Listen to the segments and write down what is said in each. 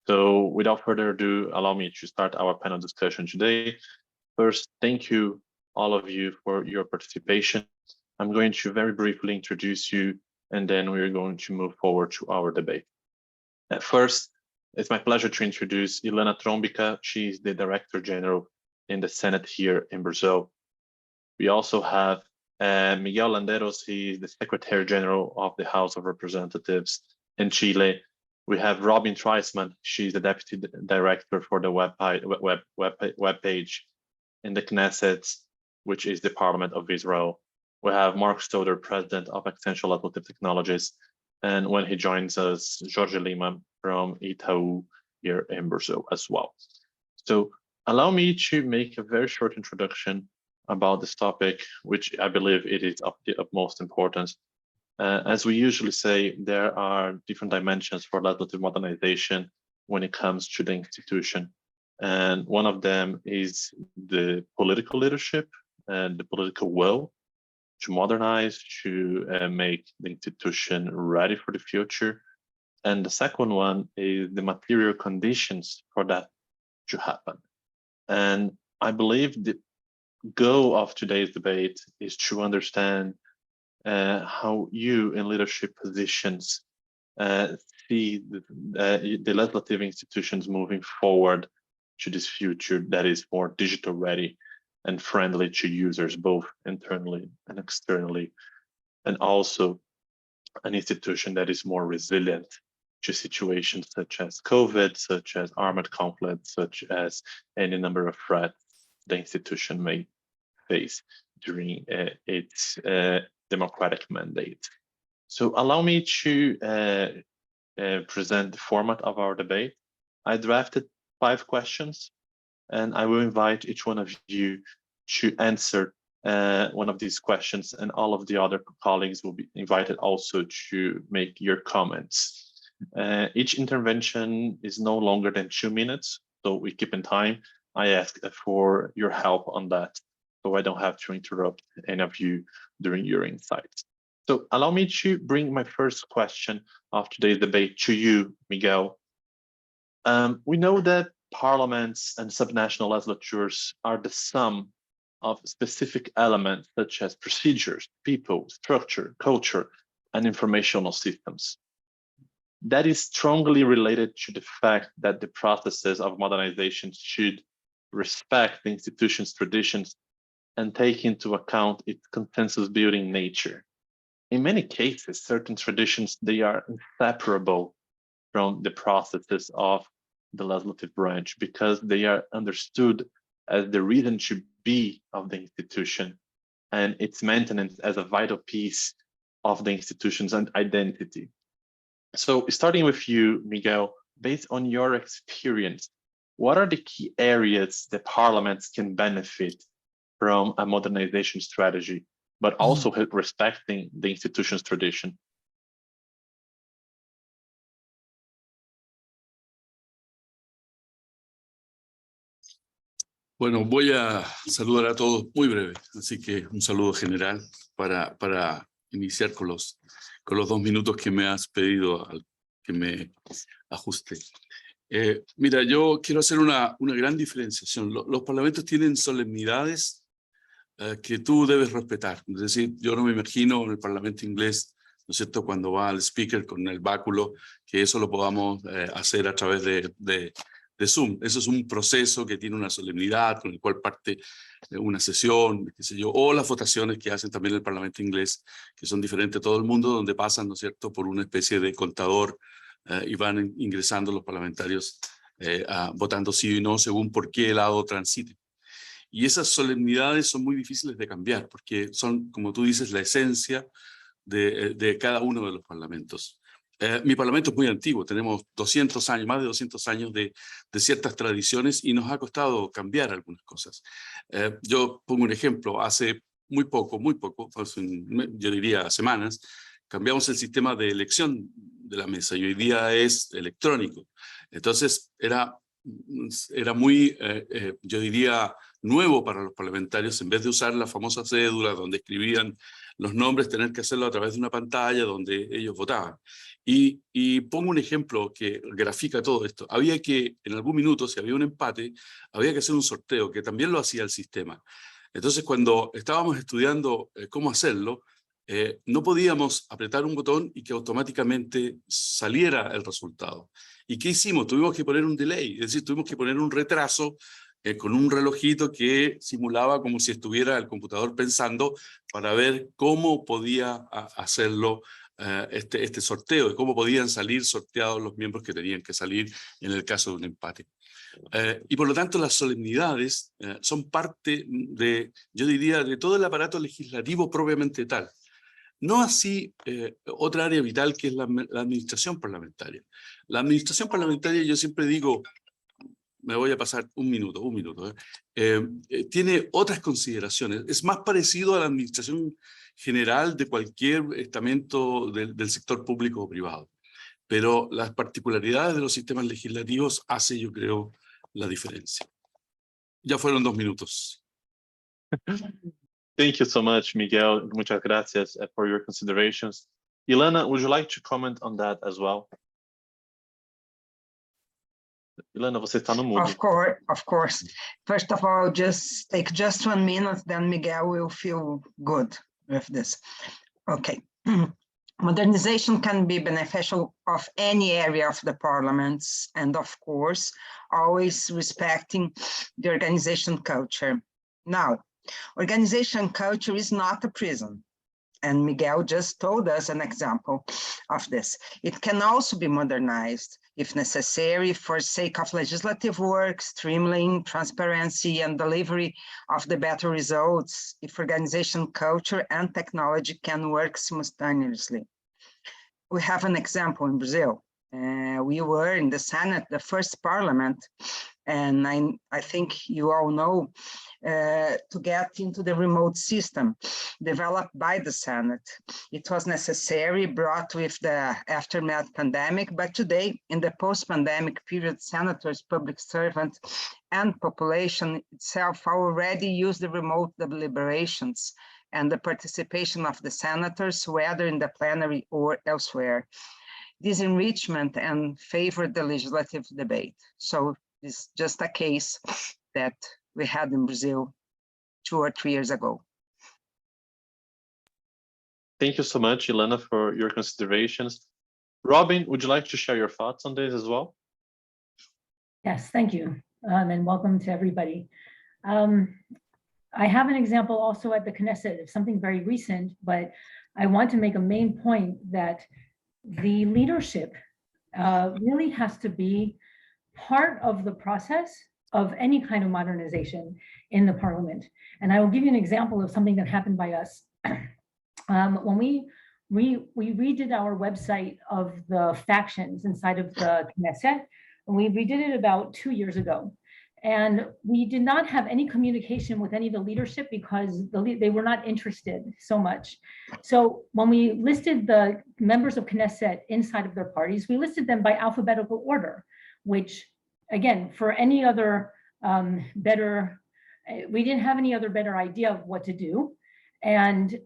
So without further ado, allow me to start our panel discussion today. First, thank you, all of you, for your participation. I'm going to very briefly introduce you, and then we're going to move forward to our debate. First, it's my pleasure to introduce Ilana Trombka. She's the Director General in the Senate here in Brazil. We also have Miguel Landeros. He is the Secretary General of the House of Representatives in Chile. We have Robin Treistman. She's the Deputy Director for the web page in the Knesset, which is the Parliament of Israel. We have Mark Stodder, President of Xcential Technologies, and when he joins us, Jorge Lima from Itaú here in Brazil as well. So allow me to make a very short introduction about this topic, which I believe it is of the utmost importance. As we usually say, there are different dimensions for legislative modernization when it comes to the institution. And one of them is the political leadership and the political will to modernize, to make the institution ready for the future. And the second one is the material conditions for that to happen. And I believe the goal of today's debate is to understand how you in leadership positions see the legislative institutions moving forward to this future that is more digital ready and friendly to users, both internally and externally, and also an institution that is more resilient to situations such as COVID, such as armed conflict, such as any number of threats the institution may face during its democratic mandate. So allow me to present the format of our debate. I drafted 5 questions, and I will invite each one of you to answer one of these questions, and all of the other colleagues will be invited also to make your comments. Each intervention is no longer than 2 minutes, so we keep in time. I ask for your help on that, so I don't have to interrupt any of you during your insights. So allow me to bring my first question of today's debate to you, Miguel. We know that parliaments and subnational legislatures are the sum of specific elements such as procedures, people, structure, culture, and informational systems. That is strongly related to the fact that the processes of modernization should respect the institution's traditions and take into account its consensus-building nature. In many cases, certain traditions, they are inseparable from the processes of the legislative branch because they are understood as the reason to be of the institution and its maintenance as a vital piece of the institution's identity. So starting with you, Miguel, based on your experience, what are the key areas that parliaments can benefit from a modernization strategy, but also respecting the institution's tradition? Bueno, voy a saludar a todos muy breve, así que un saludo general para iniciar con los 2 minutos que me has pedido que me ajuste. Mira, yo quiero hacer una gran diferenciación. Los parlamentos tienen solemnidades que tú debes respetar. Es decir, yo no me imagino en el parlamento inglés, ¿no es cierto?, cuando va al speaker con el báculo, que eso lo podamos hacer a través de Zoom. Eso es un proceso que tiene una solemnidad con el cual parte una sesión, qué sé yo, o las votaciones que hacen también el Parlamento inglés, que son diferentes a todo el mundo, donde pasan, ¿no es cierto?, por una especie de contador y van ingresando los parlamentarios votando sí y no según por qué lado transiten. Y esas solemnidades son muy difíciles de cambiar, porque son, como tú dices, la esencia de cada uno de los parlamentos. Mi parlamento es muy antiguo, tenemos 200 años, más de 200 años de ciertas tradiciones y nos ha costado cambiar algunas cosas. Yo pongo un ejemplo, hace muy poco, yo diría semanas, cambiamos el sistema de elección de la mesa y hoy día es electrónico. Entonces era muy, yo diría, nuevo para los parlamentarios, en vez de usar la famosa cédula donde escribían los nombres tener que hacerlo a través de una pantalla donde ellos votaban. Y pongo un ejemplo que grafica todo esto. Había que, en algún minuto, si había un empate, había que hacer un sorteo, que también lo hacía el sistema. Entonces, cuando estábamos estudiando cómo hacerlo, no podíamos apretar un botón y que automáticamente saliera el resultado. ¿Y qué hicimos? Tuvimos que poner un delay, es decir, tuvimos que poner un retraso con un relojito que simulaba como si estuviera el computador pensando para ver cómo podía hacerlo este sorteo y cómo podían salir sorteados los miembros que tenían que salir en el caso de un empate. Y por lo tanto las solemnidades son parte de, yo diría, de todo el aparato legislativo propiamente tal. No así otra área vital que es la administración parlamentaria. La administración parlamentaria, yo siempre digo, me voy a pasar un minuto, tiene otras consideraciones. Es más parecido a la administración general de cualquier estamento del sector público o privado. Pero las particularidades de los sistemas legislativos hace, yo creo, la diferencia. Ya fueron 2 minutos. Thank you so much, Miguel. Muchas gracias for your considerations. Ilana, would you like to comment on that as well? Ilana, você está no mudo. Of course. First of all, just take 1 minute, then Miguel will feel good with this. Okay. Modernization can be beneficial of any area of the parliaments, and of course, always respecting the organization culture. Now, organization culture is not a prison, and Miguel just told us an example of this. It can also be modernized if necessary for sake of legislative work, streamlining, transparency, and delivery of the better results, if organization culture and technology can work simultaneously. We have an example in Brazil. We were in the Senate, the first parliament, and I think you all know, to get into the remote system developed by the Senate. It was necessary, brought with the aftermath pandemic, but today, in the post-pandemic period, senators, public servants, and population itself already use the remote deliberations and the participation of the senators, whether in the plenary or elsewhere. This enrichment and favored the legislative debate. So it's just a case that we had in Brazil 2 or 3 years ago. Thank you so much, Ilana, for your considerations. Robin, would you like to share your thoughts on this as well? Yes, thank you, and welcome to everybody. I have an example also at the Knesset of something very recent, but I want to make a main point that the leadership really has to be part of the process of any kind of modernization in the parliament. And I will give you an example of something that happened by us. When we redid our website of the factions inside of the Knesset, and we redid it about 2 years ago. And we did not have any communication with any of the leadership because they were not interested so much. So when we listed the members of Knesset inside of their parties, we listed them by alphabetical order, which again, for any other we didn't have any other better idea of what to do. And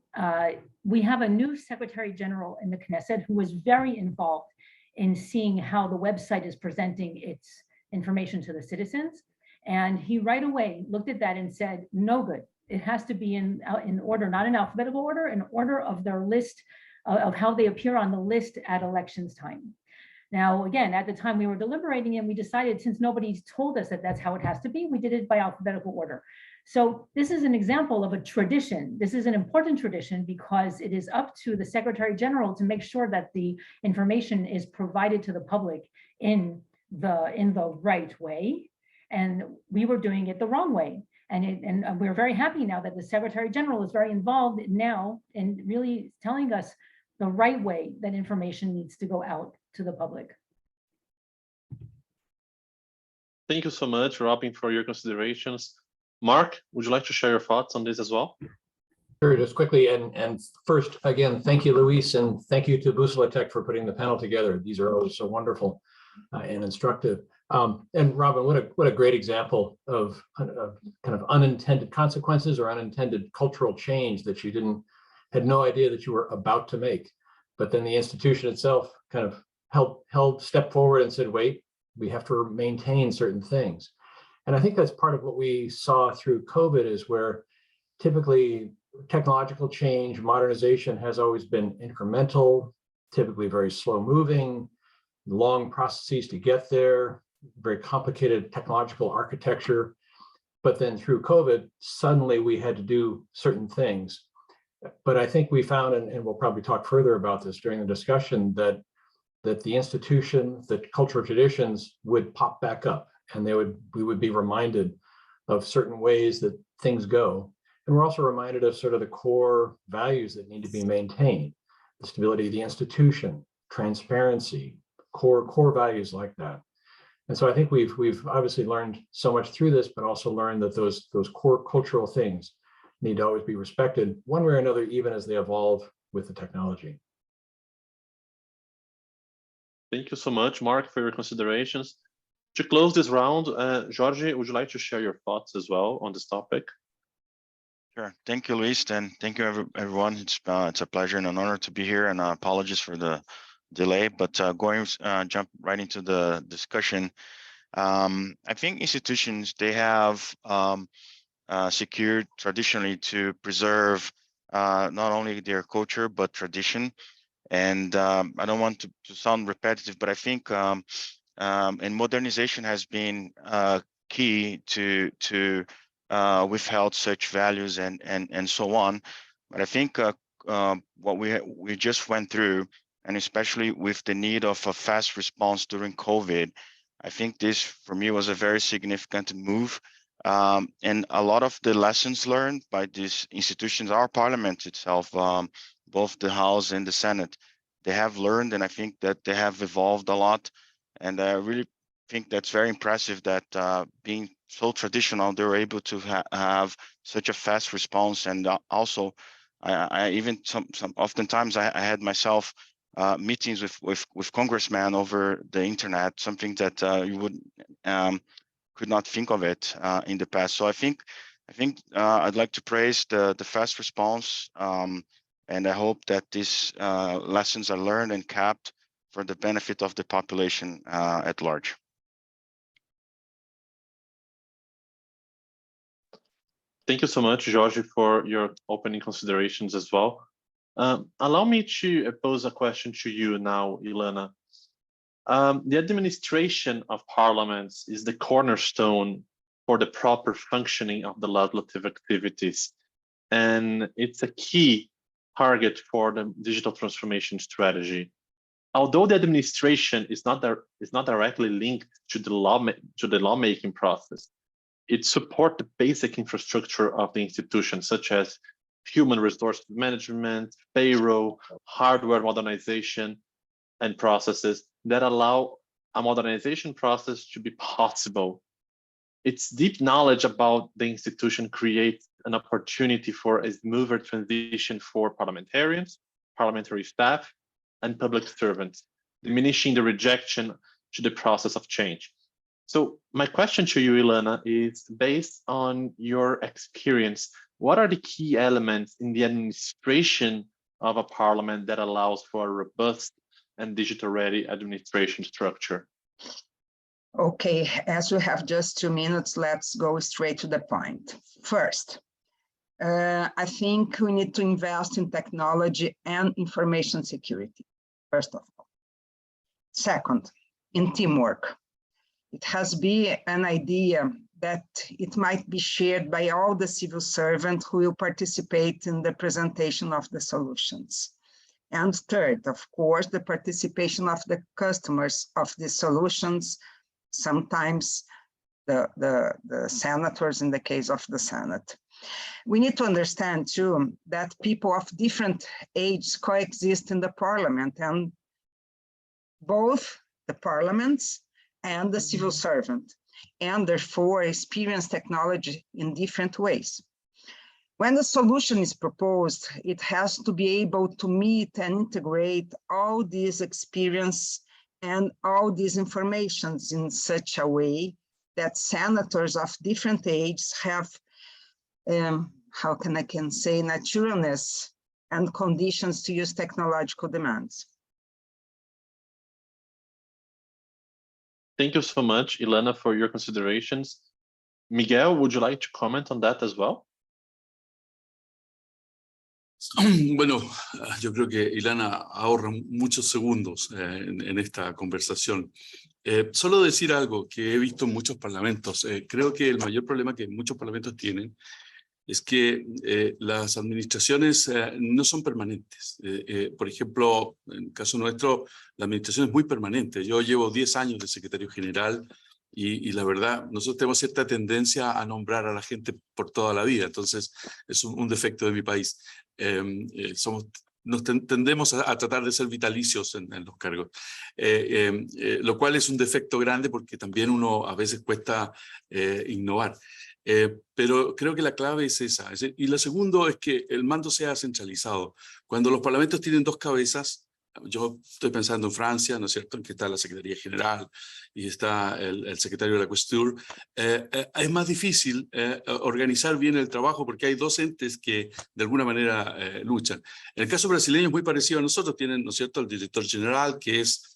we have a new Secretary General in the Knesset who was very involved in seeing how the website is presenting its information to the citizens. And he right away looked at that and said, no good. It has to be in order, not in alphabetical order, in order of their list, of how they appear on the list at elections time. Now, again, at the time we were deliberating and we decided, since nobody's told us that that's how it has to be, we did it by alphabetical order. So this is an example of a tradition. This is an important tradition because it is up to the Secretary General to make sure that the information is provided to the public in the right way. And we were doing it the wrong way. And we're very happy now that the Secretary General is very involved now in really telling us the right way that information needs to go out to the public. Thank you so much, Robin, for your considerations. Mark, would you like to share your thoughts on this as well? Sure, just quickly, and first, again, thank you, Luís, and thank you to Bússola Tech for putting the panel together. These are always so wonderful and instructive. And Robin, what a great example of kind of unintended consequences or unintended cultural change that you didn't had no idea that you were about to make. But then the institution itself kind of stepped forward and said, wait, we have to maintain certain things. And I think that's part of what we saw through COVID, is where typically technological change, modernization has always been incremental, typically very slow moving, long processes to get there, very complicated technological architecture. But then through COVID, suddenly we had to do certain things. But I think we found, and we'll probably talk further about this during the discussion, that the institution, the cultural traditions would pop back up, and we would be reminded of certain ways that things go. And we're also reminded of sort of the core values that need to be maintained: the stability of the institution, transparency, core values like that. And so I think we've obviously learned so much through this, but also learned that those core cultural things need to always be respected one way or another, even as they evolve with the technology. Thank you so much, Mark, for your considerations. To close this round, Jorge, would you like to share your thoughts as well on this topic? Sure. Thank you, Luís, and thank you, everyone. It's a pleasure and an honor to be here, and apologies for the delay, but jump right into the discussion. I think institutions, they have secured traditionally to preserve not only their culture, but tradition. And I don't want to sound repetitive, but I think and modernization has been key to withheld such values and so on. But I think what we just went through, and especially with the need of a fast response during COVID, I think this for me was a very significant move. And a lot of the lessons learned by these institutions, our parliament itself, both the House and the Senate, they have learned, and I think that they have evolved a lot. And I really think that's very impressive that being so traditional, they were able to have such a fast response. And also, I even oftentimes I had myself meetings with congressmen over the internet, something that you would could not think of it in the past. So I think I'd like to praise the fast response, and I hope that these lessons are learned and kept for the benefit of the population at large. Thank you so much, Jorge, for your opening considerations as well. Allow me to pose a question to you now, Ilana. The administration of parliaments is the cornerstone for the proper functioning of the legislative activities, and it's a key target for the digital transformation strategy. Although the administration is not directly linked to the lawmaking process, it supports the basic infrastructure of the institution, such as human resource management, payroll, hardware modernization, and processes that allow a modernization process to be possible. Its deep knowledge about the institution creates an opportunity for a smoother transition for parliamentarians, parliamentary staff, and public servants, diminishing the rejection to the process of change. So my question to you, Ilana, is based on your experience, what are the key elements in the administration of a parliament that allows for a robust and digital-ready administration structure? Okay, as we have just 2 minutes, let's go straight to the point. First, I think we need to invest in technology and information security, first of all. Second, in teamwork. It has been an idea that it might be shared by all the civil servants who will participate in the presentation of the solutions. And third, of course, the participation of the customers of the solutions, sometimes the senators in the case of the Senate. We need to understand too that people of different ages coexist in the parliament, and both the parliaments and the civil servant, and therefore experience technology in different ways. When the solution is proposed, it has to be able to meet and integrate all this experience and all these informations in such a way that senators of different ages have, how can I say, naturalness and conditions to use technological demands. Thank you so much, Ilana, for your considerations. Miguel, would you like to comment on that as well? Bueno, yo creo que Ilana ahorra muchos segundos en esta conversación. Solo decir algo que he visto en muchos parlamentos. Creo que el mayor problema que muchos parlamentos tienen es que las administraciones no son permanentes. Por ejemplo, en el caso nuestro, la administración es muy permanente. Yo llevo 10 años de secretario general y la verdad, nosotros tenemos cierta tendencia a nombrar a la gente por toda la vida. Entonces, es un defecto de mi país. Tendemos a tratar de ser vitalicios en los cargos, lo cual es un defecto grande porque también uno a veces cuesta innovar. Pero creo que la clave es esa. Y lo segundo es que el mando sea centralizado. Cuando los parlamentos tienen dos cabezas, yo estoy pensando en Francia, ¿no es cierto?, en que está la Secretaría General y está el secretario de la Questur, es más difícil organizar bien el trabajo porque hay dos entes que de alguna manera luchan. En el caso brasileño es muy parecido a nosotros, tienen, ¿no es cierto?, el director general que es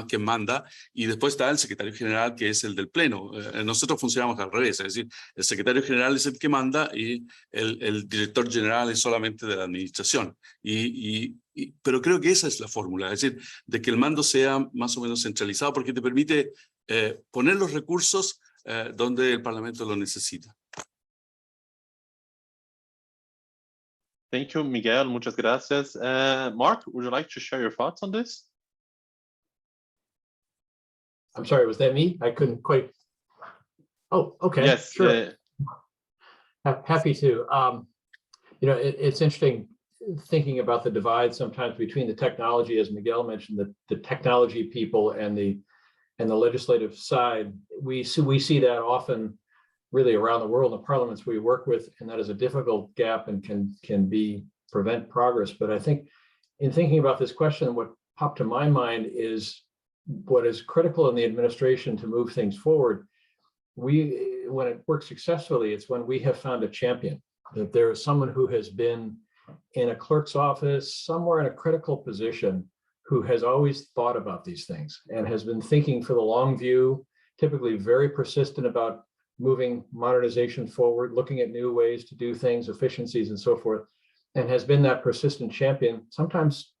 quien manda, y después está el secretario general que es el del pleno. Nosotros funcionamos al revés, es decir, el secretario general es el que manda y el director general es solamente de la administración. Pero creo que esa es la fórmula, es decir, de que el mando sea más o menos centralizado porque te permite poner los recursos donde el Parlamento lo necesita. Thank you, Miguel. Muchas gracias. Mark, would you like to share your thoughts on this? I'm sorry, was that me? I couldn't quite. Oh, okay. Yes. Sure. Happy to. You know, it's interesting thinking about the divide sometimes between the technology, as Miguel mentioned, the technology people and the legislative side. We see that often really around the world in the parliaments we work with, and that is a difficult gap and can prevent progress. But I think in thinking about this question, what popped to my mind is what is critical in the administration to move things forward. When it works successfully, it's when we have found a champion, that there is someone who has been in a clerk's office, somewhere in a critical position, who has always thought about these things and has been thinking for the long view, typically very persistent about moving modernization forward, looking at new ways to do things, efficiencies and so forth, and has been that persistent champion, sometimes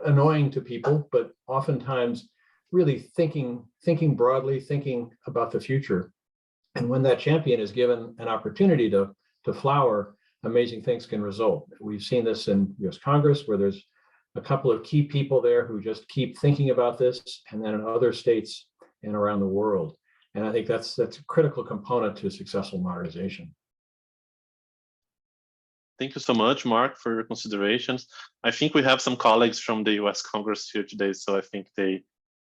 annoying to people, but oftentimes really thinking broadly, thinking about the future. And when that champion is given an opportunity to flower, amazing things can result. We've seen this in US Congress, where there's a couple of key people there who just keep thinking about this, and then in other states and around the world. And I think that's a critical component to successful modernization. Thank you so much, Mark, for your considerations. I think we have some colleagues from the US Congress here today, so I think they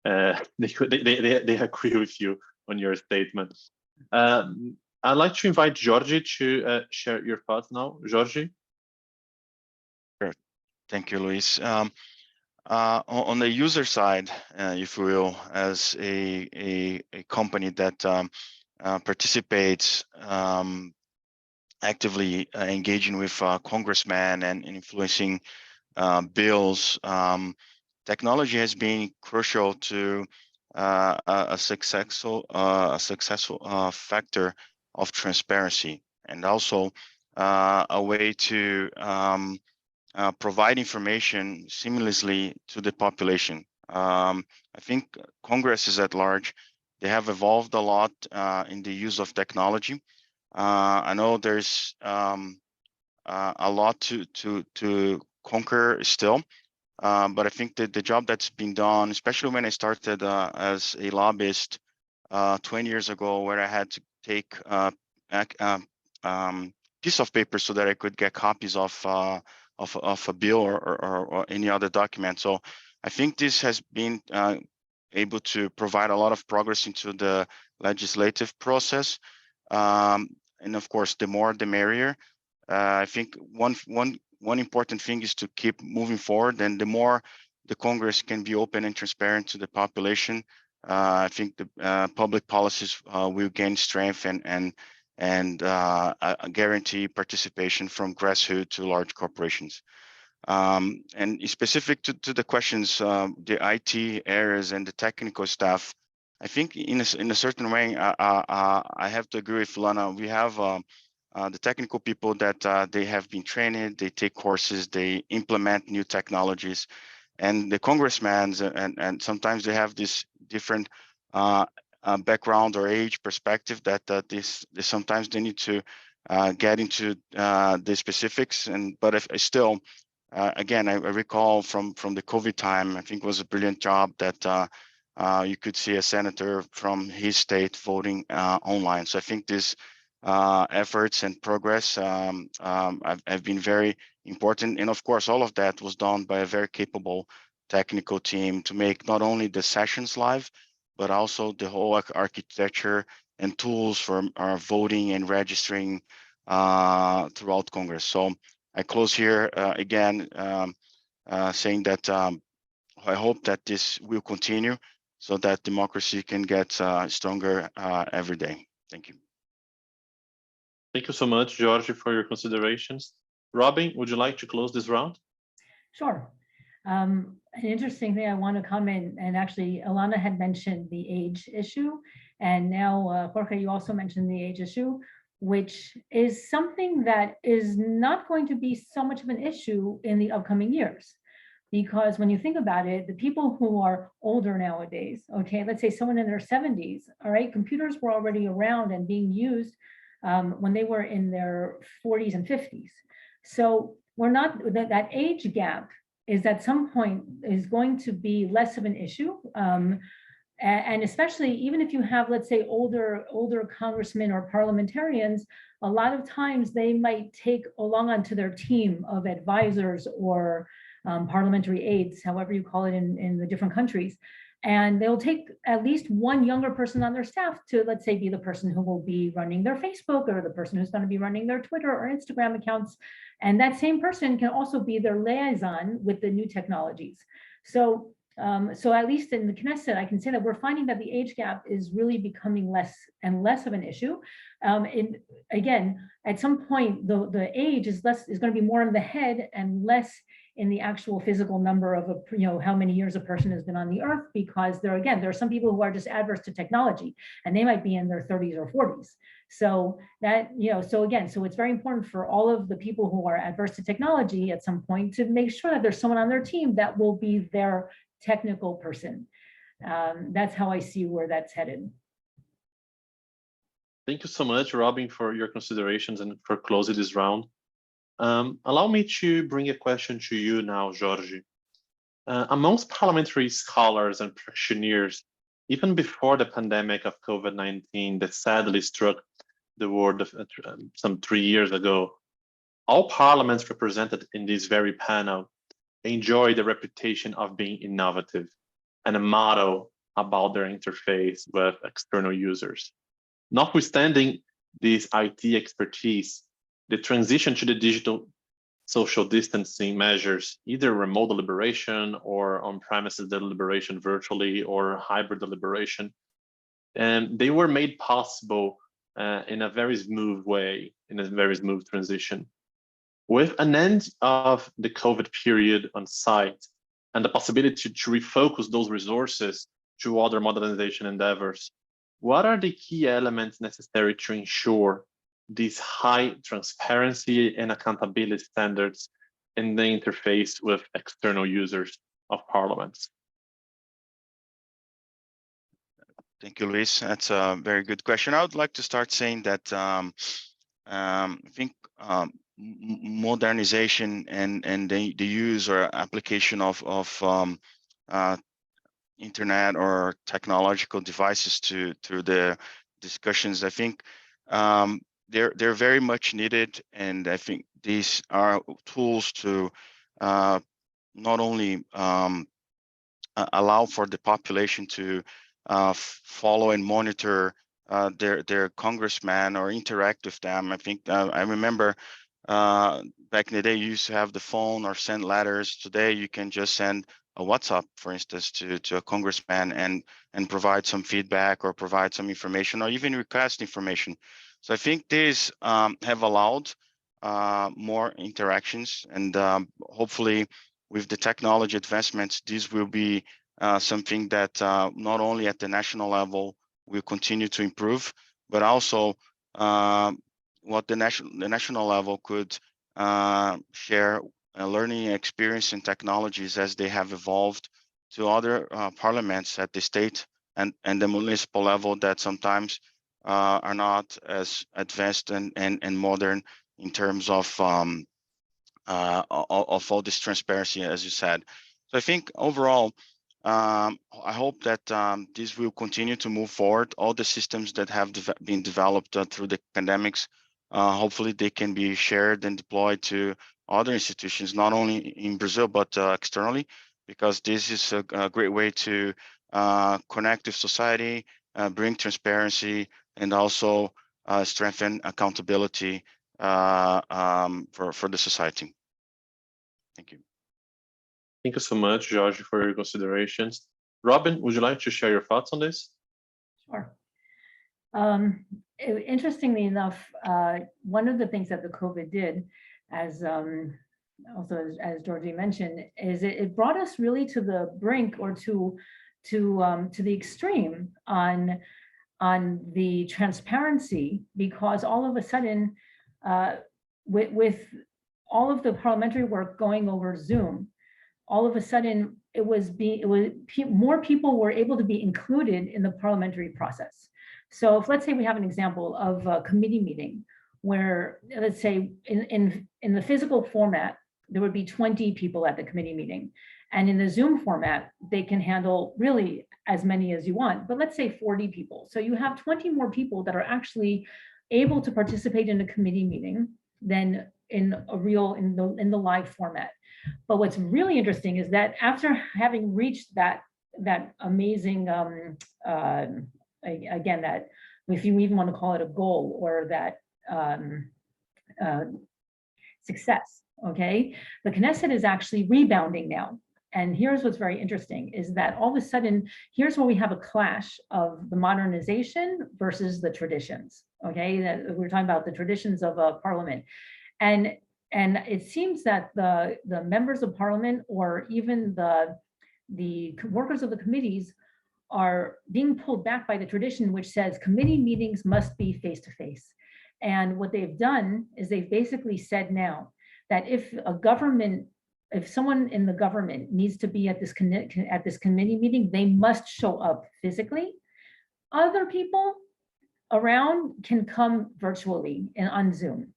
agree with you on your statement. I'd like to invite Jorge to share your thoughts now. Jorge? Sure. Thank you, Luis. On the user side, if you will, as a company that participates actively engaging with congressmen and influencing bills, technology has been crucial to a successful factor of transparency, and also a way to provide information seamlessly to the population. I think Congress is at large. They have evolved a lot in the use of technology. I know there's a lot to conquer still, but I think that the job that's been done, especially when I started as a lobbyist 20 years ago, where I had to take piece of paper so that I could get copies of a bill or any other document. So I think this has been able to provide a lot of progress into the legislative process. And of course, the more the merrier. I think one important thing is to keep moving forward, and the more the Congress can be open and transparent to the population, I think the public policies will gain strength and guarantee participation from grassroots to large corporations. And specific to the questions, the IT areas and the technical staff, I think in a certain way, I have to agree with Ilana. We have the technical people that they have been trained, they take courses, they implement new technologies, and the congressmen and sometimes they have this different background or age perspective that this sometimes they need to get into the specifics. But if still, again, I recall from the COVID time, I think it was a brilliant job that you could see a senator from his state voting online. So I think this efforts and progress have been very important. And of course, all of that was done by a very capable technical team to make not only the sessions live, but also the whole architecture and tools for our voting and registering throughout Congress. So I close here again, saying that I hope that this will continue so that democracy can get stronger every day. Thank you. Thank you so much, Jorge, for your considerations. Robin, would you like to close this round? Sure. An interesting thing I want to comment, and actually Ilana had mentioned the age issue, and now Jorge, you also mentioned the age issue, which is something that is not going to be so much of an issue in the upcoming years. Because when you think about it, the people who are older nowadays, okay, let's say someone in their 70s, all right, computers were already around and being used when they were in their 40s and 50s. So we're not, that age gap is at some point is going to be less of an issue. And especially even if you have, let's say, older congressmen or parliamentarians, a lot of times they might take along onto their team of advisors or parliamentary aides, however you call it in the different countries. And they'll take at least one younger person on their staff to, let's say, be the person who will be running their Facebook or the person who's going to be running their Twitter or Instagram accounts. And that same person can also be their liaison with the new technologies. So at least in the Knesset, I can say that we're finding that the age gap is really becoming less and less of an issue. Again, at some point, the age is going to be more in the head and less in the actual physical number of how many years a person has been on the earth, because there are some people who are just adverse to technology and they might be in their 30s or 40s. So that, so it's very important for all of the people who are adverse to technology at some point to make sure that there's someone on their team that will be their technical person. That's how I see where that's headed. Thank you so much, Robin, for your considerations and for closing this round. Allow me to bring a question to you now, Jorge. Amongst parliamentary scholars and practitioners, even before the pandemic of COVID-19 that sadly struck the world some 3 years ago, all parliaments represented in this very panel enjoy the reputation of being innovative and a model about their interface with external users. Notwithstanding this IT expertise, the transition to the digital social distancing measures, either remote deliberation or on-premises deliberation virtually or hybrid deliberation, and they were made possible in a very smooth way, in a very smooth transition. With an end of the COVID period on site and the possibility to refocus those resources to other modernization endeavors, what are the key elements necessary to ensure these high transparency and accountability standards in the interface with external users of parliaments? Thank you, Luis. That's a very good question. I would like to start saying that I think modernization and the use or application of internet or technological devices to the discussions, I think they're very much needed, and I think these are tools to not only allow for the population to follow and monitor their congressman or interact with them. I think I remember back in the day, you used to have the phone or send letters. Today, you can just send a WhatsApp, for instance, to a congressman and provide some feedback or provide some information or even request information. So I think these have allowed more interactions, and hopefully with the technology advancements, this will be something that not only at the national level will continue to improve, but also what the national level could share learning experience and technologies as they have evolved to other parliaments at the state and the municipal level that sometimes are not as advanced and modern in terms of all this transparency, as you said. So I think overall, I hope that this will continue to move forward. All the systems that have been developed through the pandemics, hopefully they can be shared and deployed to other institutions, not only in Brazil, but externally, because this is a great way to connect with society, bring transparency, and also strengthen accountability for the society. Thank you. Thank you so much, Jorge, for your considerations. Robin, would you like to share your thoughts on this? Sure. Interestingly enough, one of the things that the COVID did, as Jorge mentioned, is it brought us really to the brink, or to the extreme on the transparency, because all of a sudden, with all of the parliamentary work going over Zoom, all of a sudden more people were able to be included in the parliamentary process. So if, let's say we have an example of a committee meeting where, let's say in the physical format, there would be 20 people at the committee meeting. And in the Zoom format, they can handle really as many as you want, but let's say 40 people. So you have 20 more people that are actually able to participate in a committee meeting than in the live format. But what's really interesting is that after having reached that amazing, again, that, if you even want to call it a goal, or that success, okay, the Knesset is actually rebounding now. And here's what's very interesting, is that all of a sudden, here's where we have a clash of the modernization versus the traditions, okay? That we're talking about the traditions of a parliament. And it seems that the members of parliament, or even the workers of the committees, are being pulled back by the tradition, which says committee meetings must be face-to-face. And what they've done is they've basically said now that if someone in the government needs to be at this committee meeting, they must show up physically. Other people around can come virtually and on Zoom.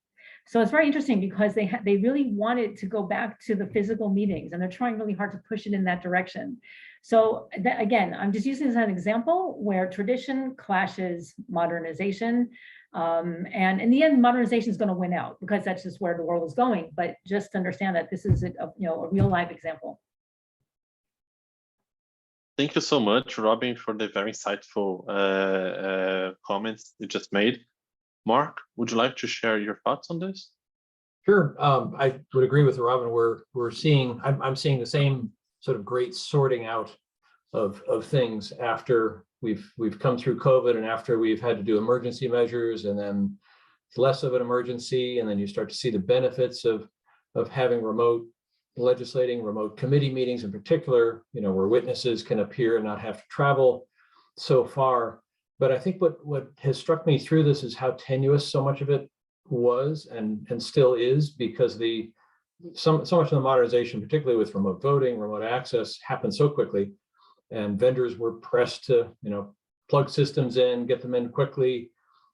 So it's very interesting, because they really wanted to go back to the physical meetings, and they're trying really hard to push it in that direction. So again, I'm just using this as an example where tradition clashes modernization. And in the end, modernization is going to win out, because that's just where the world is going. But just understand that this is a real life example. Thank you so much, Robin, for the very insightful comments you just made. Mark, would you like to share your thoughts on this? Sure. I would agree with Robin. We're seeing, I'm seeing the same sort of great sorting out of things after we've come through COVID, and after we've had to do emergency measures, and then less of an emergency, and then you start to see the benefits of having remote legislating, remote committee meetings in particular, where witnesses can appear and not have to travel so far. But I think what has struck me through this is how tenuous so much of it was and still is, because so much of the modernization, particularly with remote voting, remote access, happened so quickly, and vendors were pressed to plug systems in, get them in quickly.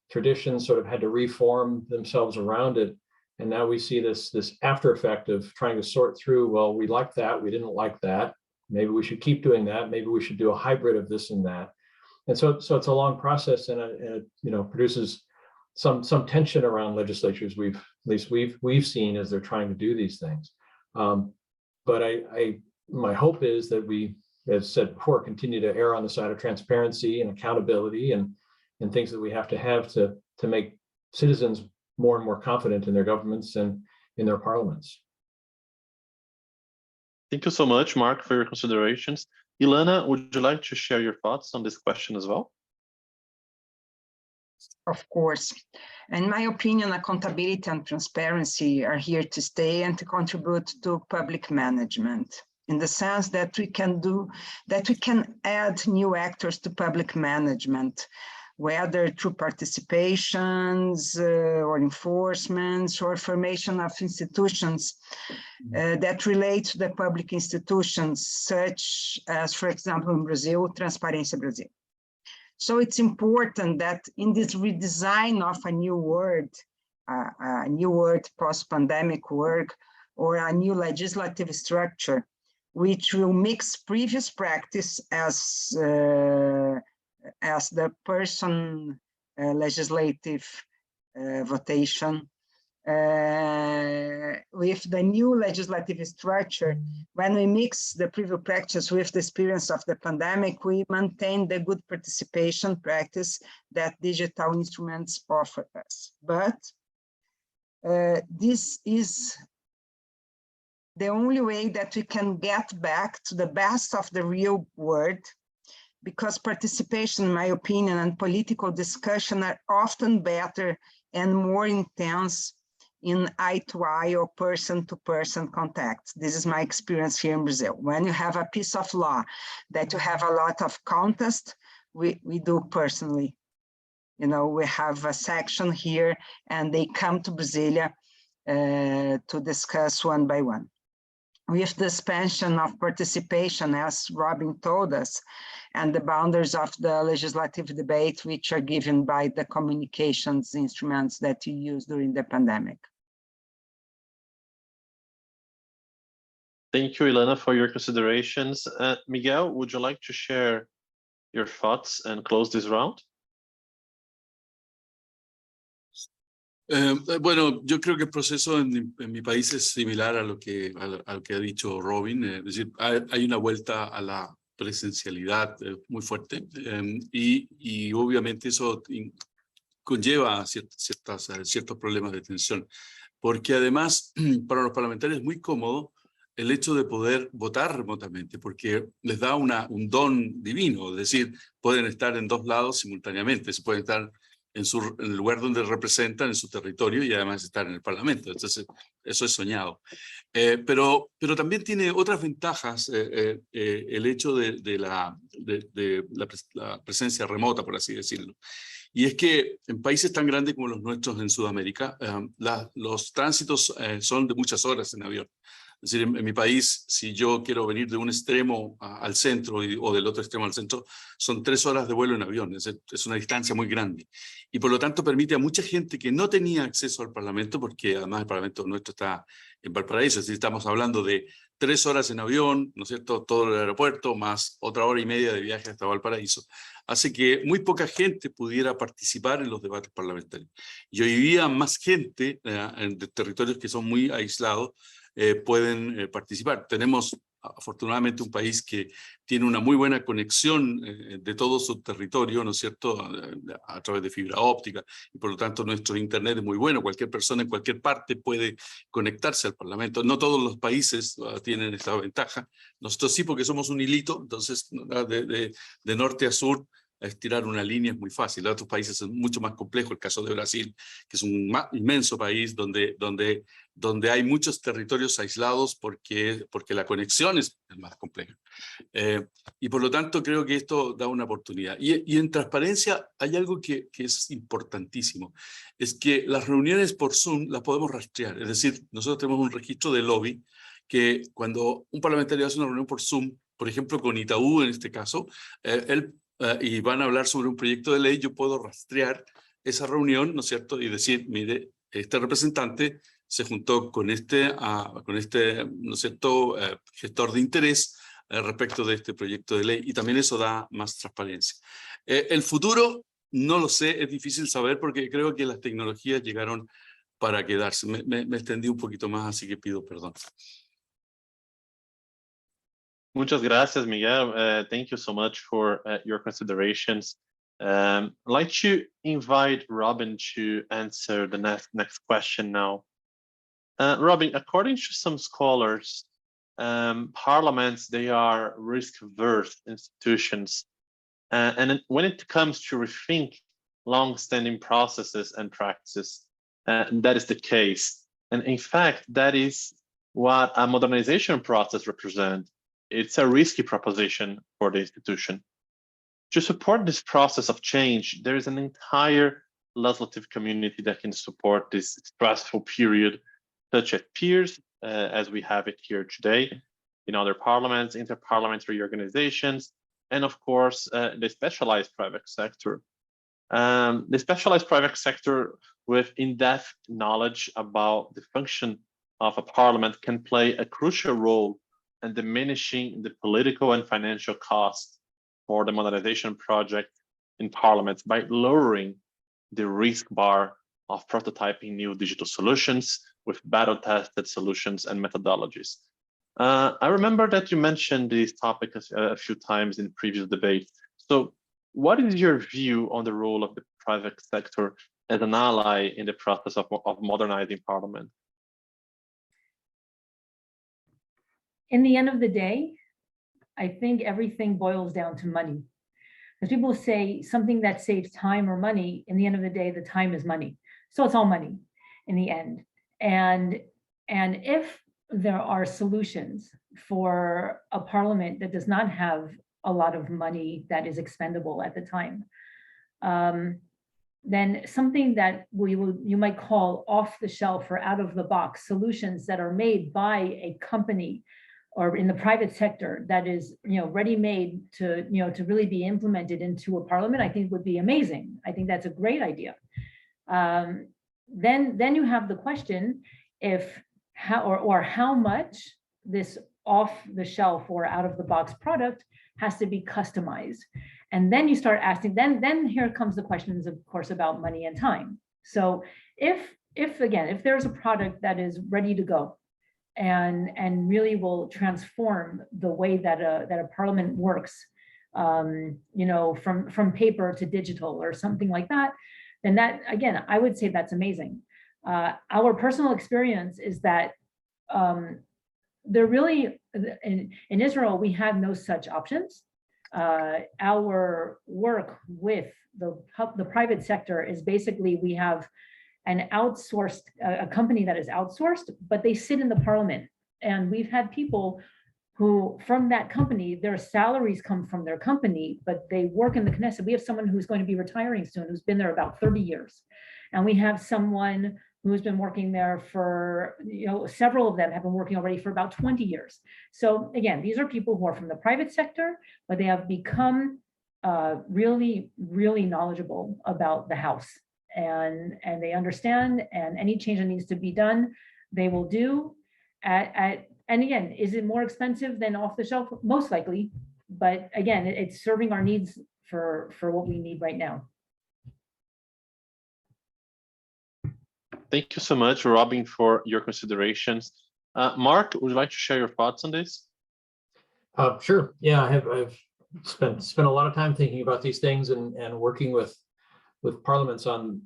Traditions sort of had to reform themselves around it, and now we see this after effect of trying to sort through. Well, we like that, we didn't like that. Maybe we should keep doing that. Maybe we should do a hybrid of this and that. And so it's a long process, and it produces some tension around legislatures. We've seen as they're trying to do these things. But my hope is that we, as said before, continue to err on the side of transparency and accountability and things that we have to make citizens more and more confident in their governments and in their parliaments. Thank you so much, Mark, for your considerations. Ilana, would you like to share your thoughts on this question as well? of course. In my opinion, accountability and transparency are here to stay and to contribute to public management, in the sense that we can add new actors to public management, whether through participations or enforcements or formation of institutions that relate to the public institutions, such as, for example, in Brazil, Transparência Brasil. So it's important that in this redesign of a new word post-pandemic work, or a new legislative structure, which will mix previous practice as the person legislative votation with the new legislative structure. When we mix the previous practice with the experience of the pandemic, we maintain the good participation practice that digital instruments offer us. But this is the only way that we can get back to the best of the real world, because participation, in my opinion, and political discussion are often better and more intense in eye-to-eye or person-to-person contact. This is my experience here in Brazil. When you have a piece of law that you have a lot of contest, we do personally. You know, we have a section here and they come to Brasilia to discuss one by one. With the expansion of participation, as Robin told us, and the boundaries of the legislative debate, which are given by the communications instruments that you use during the pandemic. Thank you, Ilana, for your considerations. Miguel, would you like to share your thoughts and close this round? Bueno, yo creo que el proceso en mi país es similar a lo que ha dicho Robin. Es decir, hay una vuelta a la presencialidad muy fuerte y obviamente eso conlleva ciertos problemas de tensión, porque además para los parlamentarios es muy cómodo el hecho de poder votar remotamente, porque les da un don divino, es decir, pueden estar en dos lados simultáneamente, se pueden estar en el lugar donde representan, en su territorio, y además estar en el Parlamento. Entonces, eso es soñado. Pero también tiene otras ventajas el hecho de la presencia remota, por así decirlo. Y es que en países tan grandes como los nuestros en Sudamérica, los tránsitos son de muchas horas en avión. Es decir, en mi país, si yo quiero venir de un extremo al centro o del otro extremo al centro, son 3 horas de vuelo en avión. Es una distancia muy grande. Y por lo tanto permite a mucha gente que no tenía acceso al Parlamento, porque además el Parlamento nuestro está en Valparaíso, es decir, estamos hablando de 3 horas en avión, ¿no es cierto?, todo el aeropuerto, más otra hora y media de viaje hasta Valparaíso, hace que muy poca gente pudiera participar en los debates parlamentarios. Y hoy día más gente en territorios que son muy aislados pueden participar. Tenemos afortunadamente un país que tiene una muy buena conexión de todo su territorio, ¿no es cierto?, a través de fibra óptica, y por lo tanto nuestro internet es muy bueno. Cualquier persona en cualquier parte puede conectarse al Parlamento. No todos los países tienen esta ventaja. Nosotros sí, porque somos un hilito, entonces de norte a sur estirar una línea es muy fácil. En otros países es mucho más complejo. El caso de Brasil, que es un inmenso país donde hay muchos territorios aislados porque la conexión es más compleja. Y por lo tanto creo que esto da una oportunidad. Y en transparencia hay algo que es importantísimo. Es que las reuniones por Zoom las podemos rastrear. Es decir, nosotros tenemos un registro de lobby que cuando un parlamentario hace una reunión por Zoom, por ejemplo con Itaú en este caso, y van a hablar sobre un proyecto de ley, yo puedo rastrear esa reunión, ¿no es cierto?, y decir, mire, este representante se juntó con este ¿no es cierto?, gestor de interés respecto de este proyecto de ley, y también eso da más transparencia. El futuro, no lo sé, es difícil saber porque creo que las tecnologías llegaron para quedarse. Me extendí un poquito más, así que pido perdón. Muchas gracias, Miguel. Thank you so much for your considerations. I'd like to invite Robin to answer the next question now. Robin, according to some scholars, parliaments, they are risk-averse institutions. And when it comes to rethink long-standing processes and practices. And that is the case. And in fact, that is what a modernization process represents. It's a risky proposition for the institution. To support this process of change, there is an entire legislative community that can support this stressful period, such as peers, as we have it here today, in other parliaments, interparliamentary organizations, and of course, the specialized private sector. The specialized private sector with in-depth knowledge about the function of a parliament can play a crucial role in diminishing the political and financial costs for the modernization project in parliaments by lowering the risk bar of prototyping new digital solutions with battle-tested solutions and methodologies. I remember that you mentioned this topic a few times in previous debates. So what is your view on the role of the private sector as an ally in the process of modernizing parliament? In the end of the day, I think everything boils down to money. Because people say something that saves time or money, in the end of the day, the time is money. So it's all money in the end. And if there are solutions for a parliament that does not have a lot of money that is expendable at the time, then something that you might call off the shelf or out of the box solutions that are made by a company or in the private sector that is, ready-made to, to really be implemented into a parliament, I think would be amazing. I think that's a great idea. Then you have the question how much this off-the-shelf or out-of-the-box product has to be customized. And then you start asking, then here comes the questions, of course, about money and time. So if there's a product that is ready to go, and really will transform the way that a parliament works, from paper to digital or something like that, then that, again, I would say that's amazing. Our personal experience is that there really, in Israel, we have no such options. Our work with the private sector is basically, we have a company that is outsourced, but they sit in the parliament. And we've had people who, from that company, their salaries come from their company, but they work in the Knesset. We have someone who's going to be retiring soon, who's been there about 30 years. And we have someone who's been working there for, several of them have been working already for about 20 years. So again, these are people who are from the private sector, but they have become really, really knowledgeable about the house. And they understand, and any change that needs to be done, they will do. And again, is it more expensive than off the shelf? Most likely, but again, it's serving our needs for what we need right now. Thank you so much, Robin, for your considerations. Mark, would you like to share your thoughts on this? Sure. Yeah, I've spent a lot of time thinking about these things and working with parliaments on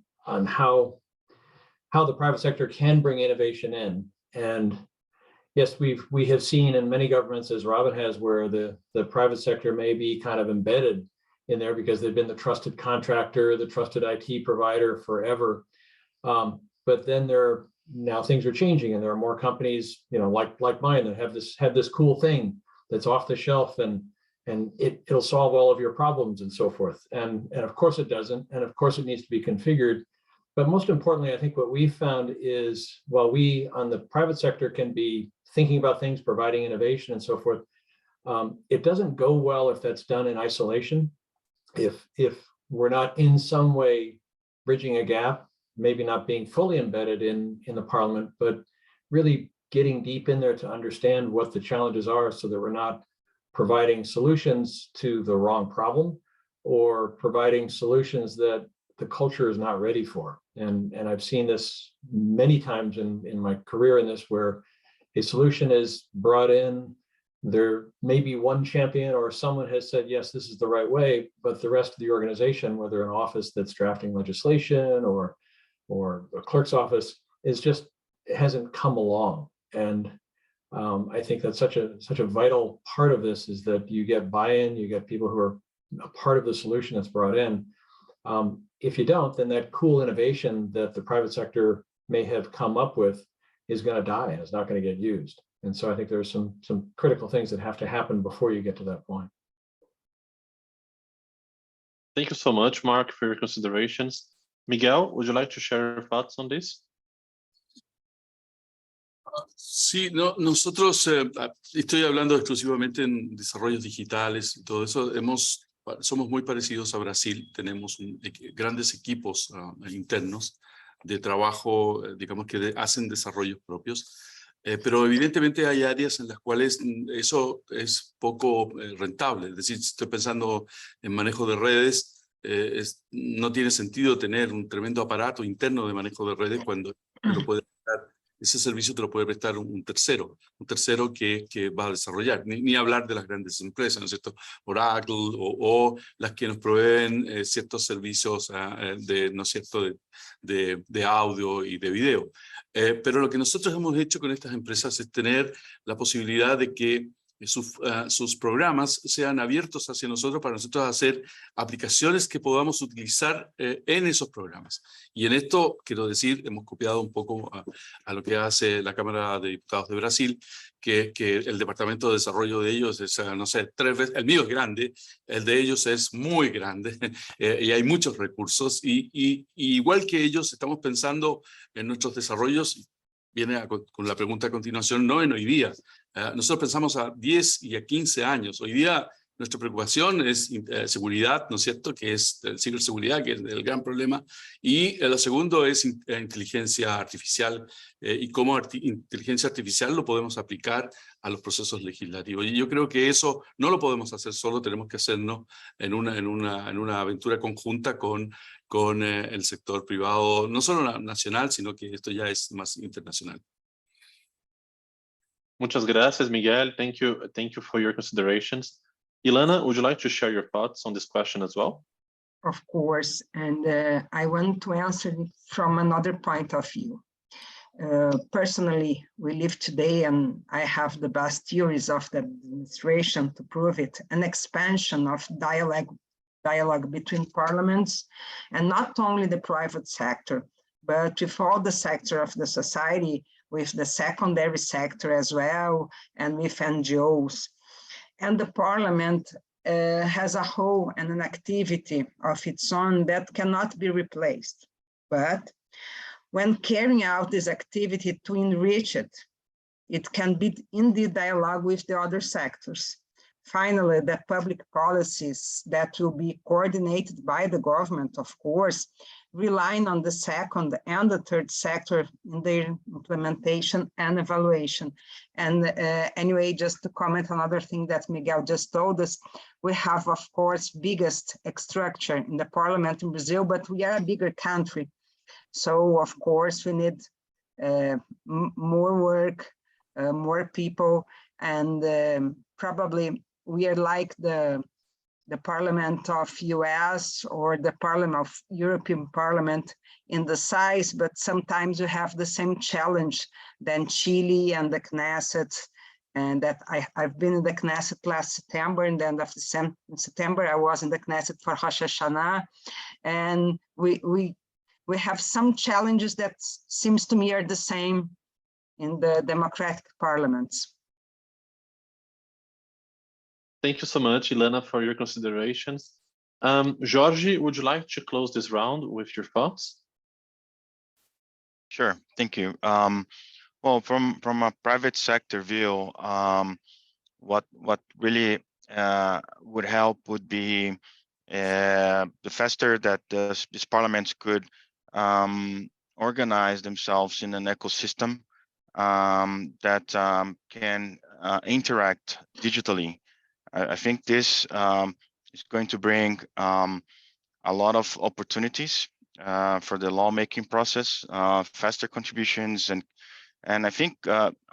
how the private sector can bring innovation in. And yes, we have seen in many governments, as Robin has, where the private sector may be kind of embedded in there because they've been the trusted contractor, the trusted IT provider forever. But then now things are changing, and there are more companies, like mine, that have this cool thing that's off the shelf, and it'll solve all of your problems and so forth. And of course it doesn't, and of course it needs to be configured. But most importantly, I think what we've found is, while we on the private sector can be thinking about things, providing innovation and so forth, it doesn't go well if that's done in isolation. If we're not in some way bridging a gap, maybe not being fully embedded in the parliament, but really getting deep in there to understand what the challenges are, so that we're not providing solutions to the wrong problem or providing solutions that the culture is not ready for. And I've seen this many times in my career in this, where a solution is brought in, there may be one champion or someone has said, yes, this is the right way, but the rest of the organization, whether an office that's drafting legislation or a clerk's office, hasn't come along. And I think that's such a vital part of this, is that you get buy-in, you get people who are a part of the solution that's brought in. If you don't, then that cool innovation that the private sector may have come up with is going to die and it's not going to get used. And so I think there's some critical things that have to happen before you get to that point. Thank you so much, Mark, for your considerations. Miguel, would you like to share your thoughts on this? Sí, no, nosotros, estoy hablando exclusivamente en desarrollos digitales y todo eso, somos muy parecidos a Brasil, tenemos grandes equipos internos de trabajo, digamos que hacen desarrollos propios, pero evidentemente hay áreas en las cuales eso es poco rentable, es decir, si estoy pensando en manejo de redes, no tiene sentido tener un tremendo aparato interno de manejo de redes cuando lo puede ese servicio te lo puede prestar un tercero que va a desarrollar, ni hablar de las grandes empresas, ¿no es cierto? Oracle o las que nos proveen ciertos servicios ¿no es cierto? de audio y de video. Pero lo que nosotros hemos hecho con estas empresas es tener la posibilidad de que sus programas sean abiertos hacia nosotros para nosotros hacer aplicaciones que podamos utilizar en esos programas. Y en esto, quiero decir, hemos copiado un poco a lo que hace la Cámara de Diputados de Brasil, que el Departamento de Desarrollo de ellos es, no sé, 3 veces, el mío es grande, el de ellos es muy grande, y hay muchos recursos, y igual que ellos estamos pensando en nuestros desarrollos. Viene con la pregunta a continuación, no en hoy día. Nosotros pensamos a 10 y a 15 años. Hoy día nuestra preocupación es seguridad, ¿no es cierto? Que es ciberseguridad, que es el gran problema. Y lo segundo es inteligencia artificial y cómo inteligencia artificial lo podemos aplicar a los procesos legislativos. Y yo creo que eso no lo podemos hacer solo, tenemos que hacerlo en una aventura conjunta con el sector privado, no solo nacional, sino que esto ya es más internacional. Muchas gracias, Miguel. Thank you for your considerations. Ilana, would you like to share your thoughts on this question as well? Of course, and I want to answer from another point of view. Personally, we live today, and I have the best theories of the administration to prove it, an expansion of dialogue between parliaments, and not only the private sector, but with all the sector of the society, with the secondary sector as well, and with NGOs. And the parliament has a whole and an activity of its own that cannot be replaced. But when carrying out this activity to enrich it, it can be in the dialogue with the other sectors. Finally, the public policies that will be coordinated by the government, of course, relying on the second and the third sector in their implementation and evaluation. And anyway, just to comment on another thing that Miguel just told us, we have, of course, biggest structure in the parliament in Brazil, but we are a bigger country. So, of course, we need more work, more people, and probably we are like the Parliament of US or the Parliament of European Parliament in the size, but sometimes you have the same challenge than Chile and the Knesset. And that I've been in the Knesset last September, and then after September I was in the Knesset for Rosh Hashanah, and we have some challenges that seems to me are the same in the democratic parliaments. Thank you so much, Ilana, for your considerations. Jorge, would you like to close this round with your thoughts? Sure, thank you. Well, from a private sector view, what really would help would be the faster that these parliaments could organize themselves in an ecosystem that can interact digitally. I think this is going to bring a lot of opportunities for the lawmaking process, faster contributions, and I think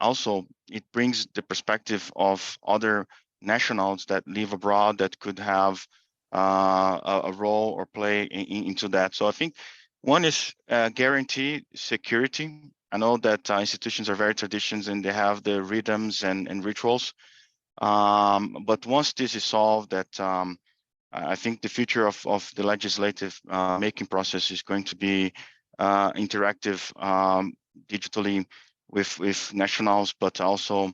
also it brings the perspective of other nationals that live abroad that could have a role or play into that. So I think one is guarantee security. I know that institutions are very traditions and they have the rhythms and rituals. But once this is solved, that I think the future of the legislative making process is going to be interactive digitally with nationals, but also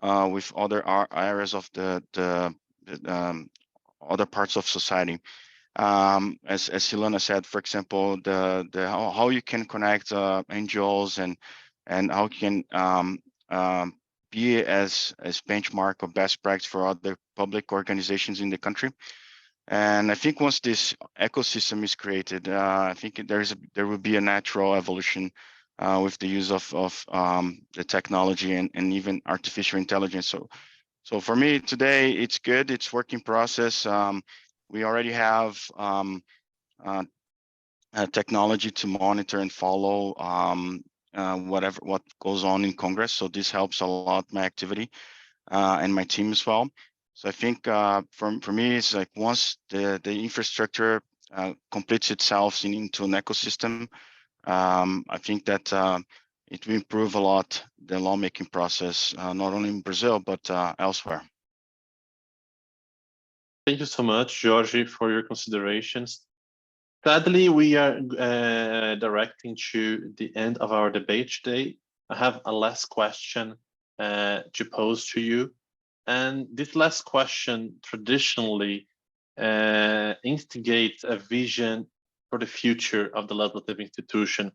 with other areas of the other parts of society. As Ilana said, for example, how you can connect NGOs and how you can be as benchmark of best practice for other public organizations in the country. And I think once this ecosystem is created, I think there will be a natural evolution with the use of the technology and even artificial intelligence. So for me today, it's good. It's work in process. We already have technology to monitor and follow what goes on in Congress. So this helps a lot my activity and my team as well. So I think for me, it's like once the infrastructure completes itself into an ecosystem, I think that it will improve a lot the lawmaking process, not only in Brazil, but elsewhere. Thank you so much, Jorge, for your considerations. Sadly, we are directing to the end of our debate today. I have a last question to pose to you. And this last question traditionally instigates a vision for the future of the legislative institution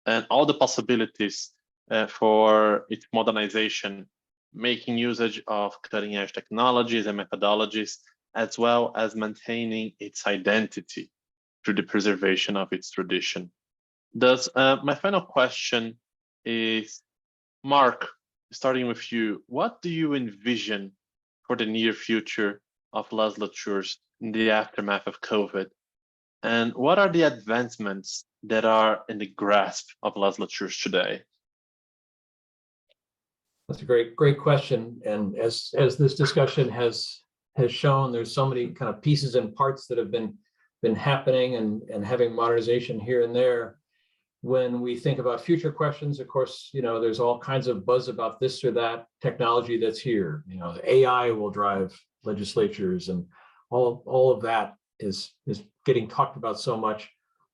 and all the possibilities for its modernization, making usage of cutting-edge technologies and methodologies, as well as maintaining its identity through the preservation of its tradition. Thus, my final question is, Mark, starting with you, what do you envision for the near future of legislatures in the aftermath of COVID? And what are the advancements that are in the grasp of legislatures today? That's a great question. And as this discussion has shown, there's so many kind of pieces and parts that have been happening and having modernization here and there. When we think about future questions, of course, there's all kinds of buzz about this or that technology that's here. The AI will drive legislatures, and all of that is getting talked about so much.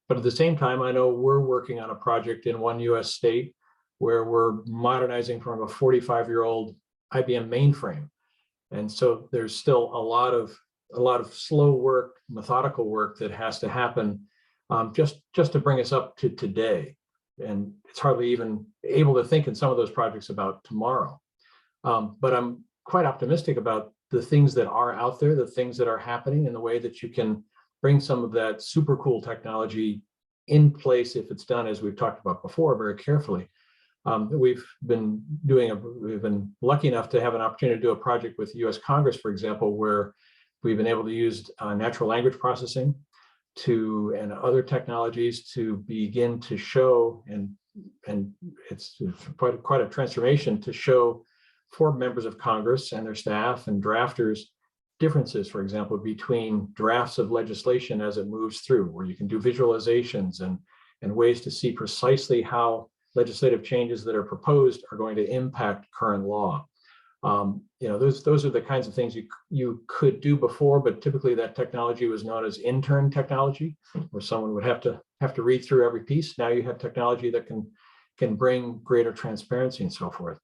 But at the same time, I know we're working on a project in one US state where we're modernizing from a 45-year-old IBM mainframe. And so there's still a lot of slow work, methodical work that has to happen just to bring us up to today. And it's hardly even able to think in some of those projects about tomorrow. But I'm quite optimistic about the things that are out there, the things that are happening, and the way that you can bring some of that super cool technology in place if it's done, as we've talked about before, very carefully. We've been lucky enough to have an opportunity to do a project with the US Congress, for example, where we've been able to use natural language processing and other technologies to begin to show, and it's quite a transformation to show for members of Congress and their staff and drafters differences, for example, between drafts of legislation as it moves through, where you can do visualizations and ways to see precisely how legislative changes that are proposed are going to impact current law. Those are the kinds of things you could do before, but typically that technology was known as intern technology, where someone would have to read through every piece. Now you have technology that can bring greater transparency and so forth.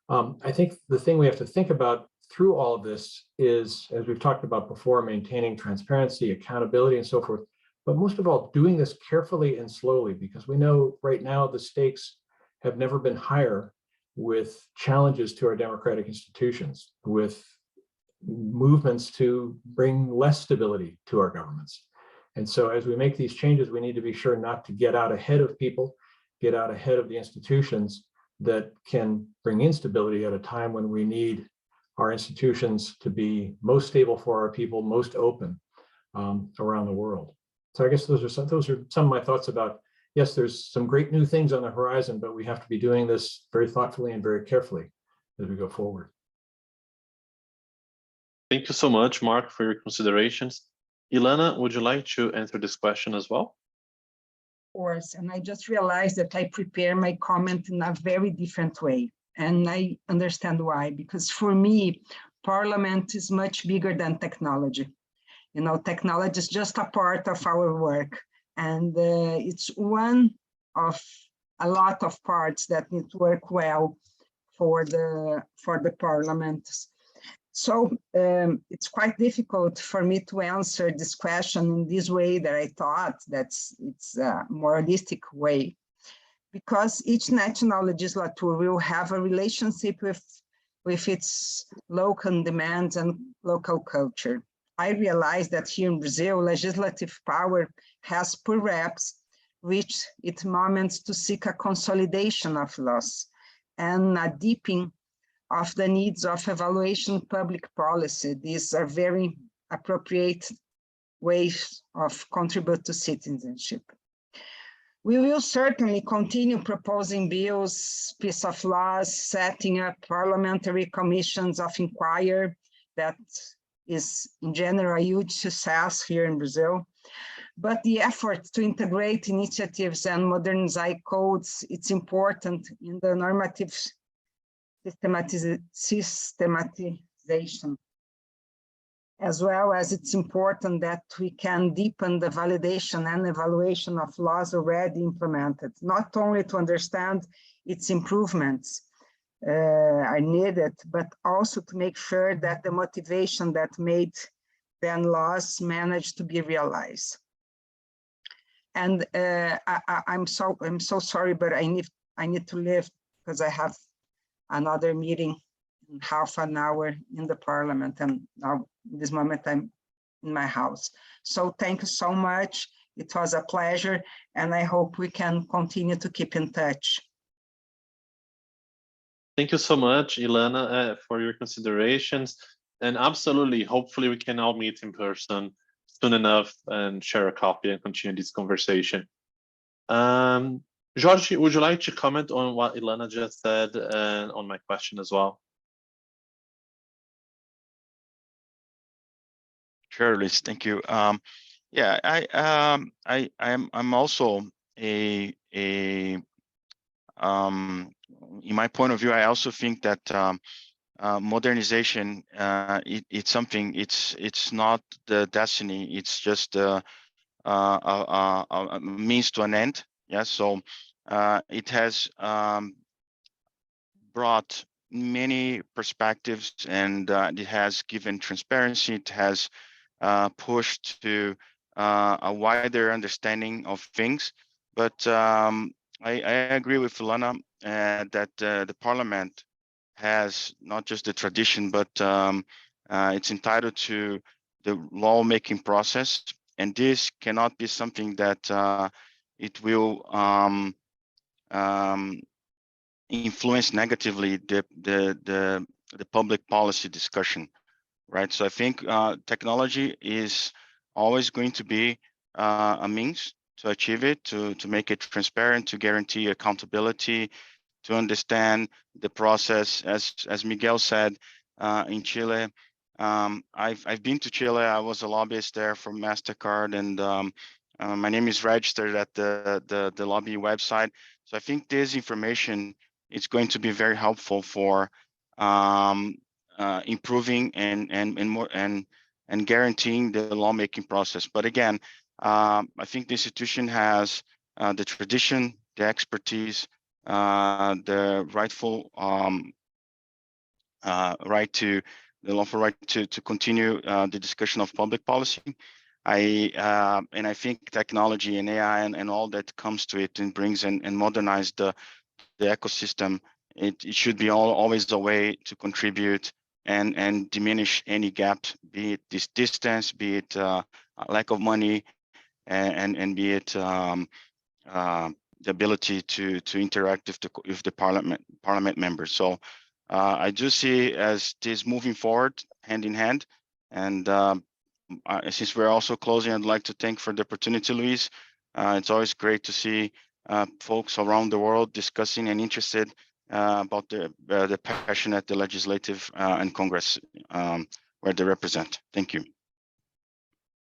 I think the thing we have to think about through all of this is, as we've talked about before, maintaining transparency, accountability, and so forth. But most of all, doing this carefully and slowly, because we know right now the stakes have never been higher with challenges to our democratic institutions, with movements to bring less stability to our governments. And so as we make these changes, we need to be sure not to get out ahead of people, get out ahead of the institutions that can bring instability at a time when we need our institutions to be most stable for our people, most open around the world. So I guess those are some of my thoughts about, yes, there's some great new things on the horizon, but we have to be doing this very thoughtfully and very carefully as we go forward. Thank you so much, Mark, for your considerations. Ilana, would you like to answer this question as well? Of course, and I just realized that I prepare my comment in a very different way. And I understand why, because for me, Parliament is much bigger than technology. You know, technology is just a part of our work, and it's one of a lot of parts that need to work well for the Parliament. So it's quite difficult for me to answer this question in this way that I thought it's a moralistic way, because each national legislature will have a relationship with its local demands and local culture. I realize that here in Brazil, legislative power has perhaps reached its moments to seek a consolidation of laws and a deepening of the needs of evaluation public policy. These are very appropriate ways of contribute to citizenship. We will certainly continue proposing bills, piece of laws, setting up parliamentary commissions of inquiry. That is in general a huge success here in Brazil. But the effort to integrate initiatives and modernize codes, it's important in the normative systematization, as well as it's important that we can deepen the validation and evaluation of laws already implemented, not only to understand its improvements are needed, but also to make sure that the motivation that made then laws manage to be realized. And I'm so sorry, but I need to leave because I have another meeting in half an hour in the Parliament, and now in this moment I'm in my house. So thank you so much. It was a pleasure, and I hope we can continue to keep in touch. Thank you so much, Ilana, for your considerations. And absolutely, hopefully we can all meet in person soon enough and share a coffee and continue this conversation. Jorge, would you like to comment on what Ilana just said and on my question as well? Sure, Luis, thank you. Yeah, I'm also in my point of view, I also think that modernization, it's something. It's not the destiny. It's just a means to an end. Yeah, so it has brought many perspectives, and it has given transparency. It has pushed to a wider understanding of things. But I agree with Ilana that the Parliament has not just the tradition, but it's entitled to the lawmaking process, and this cannot be something that it will influence negatively the public policy discussion, right? So I think technology is always going to be a means to achieve it, to make it transparent, to guarantee accountability, to understand the process. As Miguel said, in Chile, I've been to Chile. I was a lobbyist there for MasterCard, and my name is registered at the lobby website. So I think this information is going to be very helpful for improving and guaranteeing the lawmaking process. But again, I think the institution has the tradition, the expertise, the rightful the lawful right to continue the discussion of public policy. And I think technology and AI and all that comes to it and brings and modernize the ecosystem. It should be always a way to contribute and diminish any gaps, be it this distance, be it lack of money, and be it the ability to interact with the parliament members. So I do see as this moving forward hand in hand. And since we're also closing, I'd like to thank for the opportunity, Luis. It's always great to see folks around the world discussing and interested about the passion at the legislative and Congress where they represent. Thank you.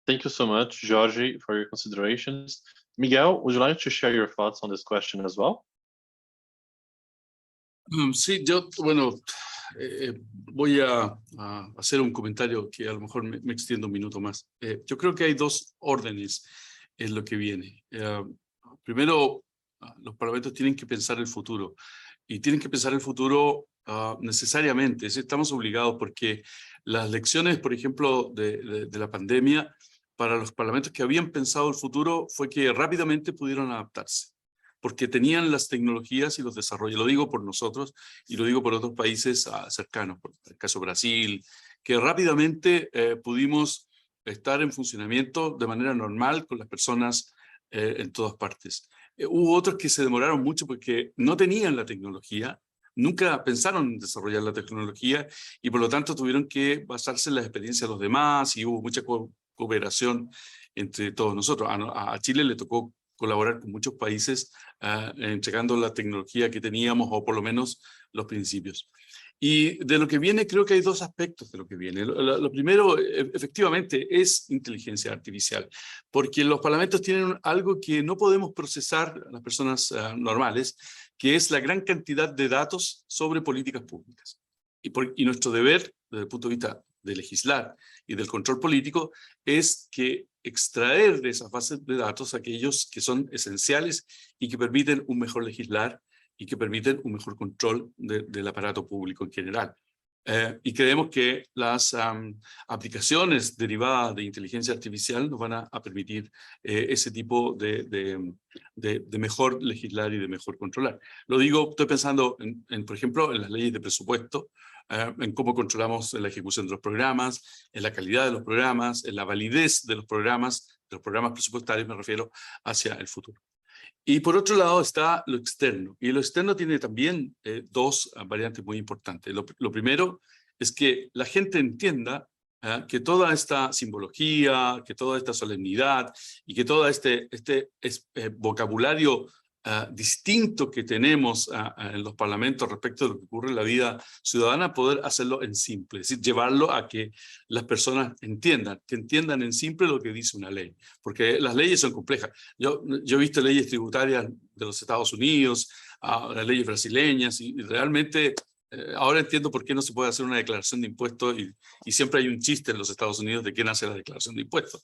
Thank you so much, Jorge, for your considerations. Miguel, would you like to share your thoughts on this question as well? Sí, yo, bueno, voy a hacer un comentario que a lo mejor me extiendo un minuto más. Yo creo que hay dos órdenes en lo que viene. Primero, los parlamentos tienen que pensar el futuro, y tienen que pensar el futuro necesariamente. Estamos obligados porque las lecciones, por ejemplo, de la pandemia, para los parlamentos que habían pensado el futuro fue que rápidamente pudieron adaptarse, porque tenían las tecnologías y los desarrollos. Lo digo por nosotros y lo digo por otros países cercanos, por el caso Brasil, que rápidamente pudimos estar en funcionamiento de manera normal con las personas en todas partes. Hubo otros que se demoraron mucho porque no tenían la tecnología, nunca pensaron en desarrollar la tecnología y por lo tanto tuvieron que basarse en la experiencia de los demás, y hubo mucha cooperación entre todos nosotros. A Chile le tocó colaborar con muchos países entregando la tecnología que teníamos, o por lo menos los principios. Y de lo que viene, creo que hay dos aspectos de lo que viene. Lo primero, efectivamente, es inteligencia artificial, porque los parlamentos tienen algo que no podemos procesar las personas normales, que es la gran cantidad de datos sobre políticas públicas. Y nuestro deber, desde el punto de vista de legislar y del control político, es que extraer de esas bases de datos aquellos que son esenciales y que permiten un mejor legislar y que permiten un mejor control del aparato público en general. Y creemos que las aplicaciones derivadas de inteligencia artificial nos van a permitir ese tipo de mejor legislar y de mejor controlar. Lo digo, estoy pensando por ejemplo, en las leyes de presupuesto, en cómo controlamos la ejecución de los programas, en la calidad de los programas, en la validez de los programas presupuestarios, me refiero, hacia el futuro. Y por otro lado está lo externo, y lo externo tiene también dos variantes muy importantes. Lo primero es que la gente entienda que toda esta simbología, que toda esta solemnidad y que todo este vocabulario distinto que tenemos en los parlamentos respecto de lo que ocurre en la vida ciudadana, poder hacerlo en simple, es decir, llevarlo a que las personas entiendan, en simple lo que dice una ley, porque las leyes son complejas. Yo he visto leyes tributarias de los Estados Unidos, las leyes brasileñas, y realmente ahora entiendo por qué no se puede hacer una declaración de impuestos, y siempre hay un chiste en los Estados Unidos de quién hace la declaración de impuestos.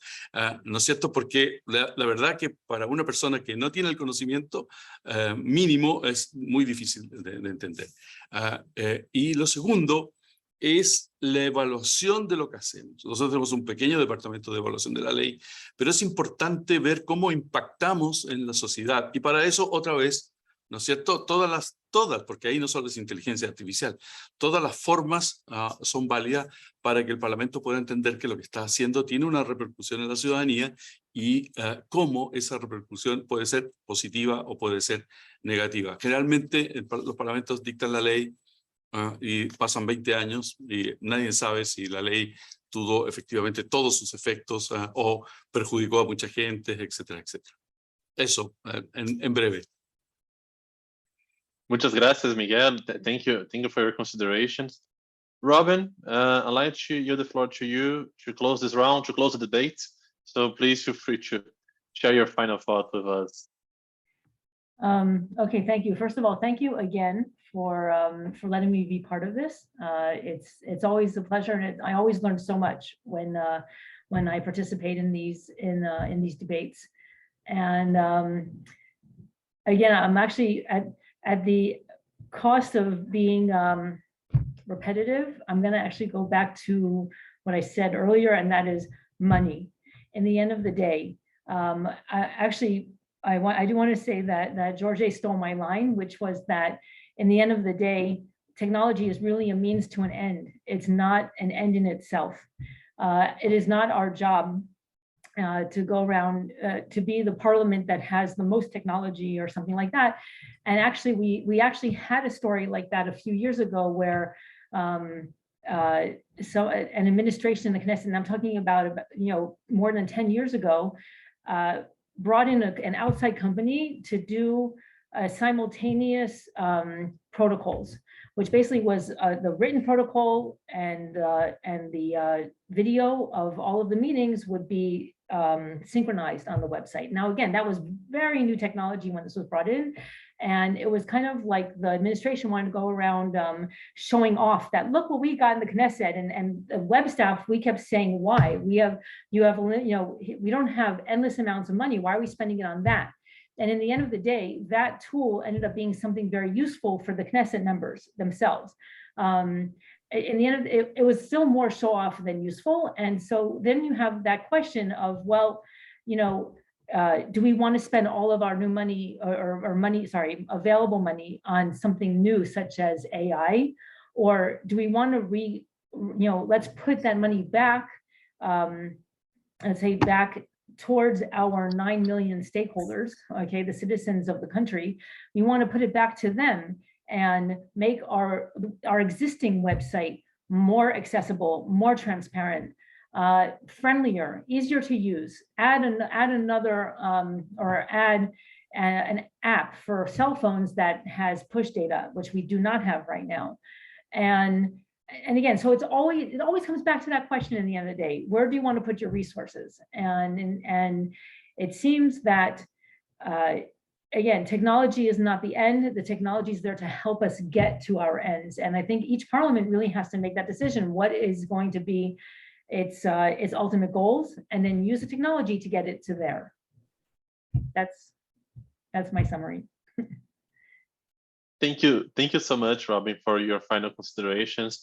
¿No es cierto? Porque la verdad que para una persona que no tiene el conocimiento mínimo es muy difícil de entender. Y lo segundo es la evaluación de lo que hacemos. Nosotros tenemos un pequeño departamento de evaluación de la ley, pero es importante ver cómo impactamos en la sociedad, y para eso otra vez, ¿no es cierto? Todas, porque ahí no solo es inteligencia artificial, todas las formas son válidas para que el Parlamento pueda entender que lo que está haciendo tiene una repercusión en la ciudadanía, y cómo esa repercusión puede ser positiva o puede ser negativa. Generalmente los parlamentos dictan la ley y pasan 20 años y nadie sabe si la ley tuvo efectivamente todos sus efectos o perjudicó a mucha gente, etcétera, etcétera. Eso, en breve. Muchas gracias, Miguel. Thank you for your considerations. Robin, I'd like to yield the floor to you to close this round, to close the debate. So please feel free to share your final thought with us. Okay, thank you. First of all, thank you again for letting me be part of this. It's always a pleasure, and I always learn so much when I participate in these debates. And again, I'm actually at the cost of being repetitive, I'm going to actually go back to what I said earlier, and that is money. In the end of the day, I do want to say that Jorge stole my line, which was that in the end of the day, technology is really a means to an end. It's not an end in itself. It is not our job to go around to be the parliament that has the most technology or something like that. And actually, we actually had a story like that a few years ago where so an administration in the Knesset, and I'm talking about more than 10 years ago, brought in an outside company to do simultaneous protocols, which basically was the written protocol and the video of all of the meetings would be synchronized on the website. Now, again, that was very new technology when this was brought in. And it was kind of like the administration wanted to go around showing off that, look what we got in the Knesset, and the web staff, we kept saying, why? We don't have endless amounts of money. Why are we spending it on that? And in the end of the day, that tool ended up being something very useful for the Knesset members themselves. In the end of it was still more show off than useful. And so then you have that question of, well, do we want to spend all of our new money available money on something new such as AI, or do we want to let's put that money back, let's say back towards our 9 million stakeholders, okay, the citizens of the country. We want to put it back to them and make our existing website more accessible, more transparent, friendlier, easier to use, add another or add an app for cell phones that has push data, which we do not have right now. And again, so it always comes back to that question in the end of the day, where do you want to put your resources? And it seems that, again, technology is not the end. The technology is there to help us get to our ends. And I think each parliament really has to make that decision. What is going to be its ultimate goals, and then use the technology to get it to there. That's my summary. Thank you so much, Robin, for your final considerations.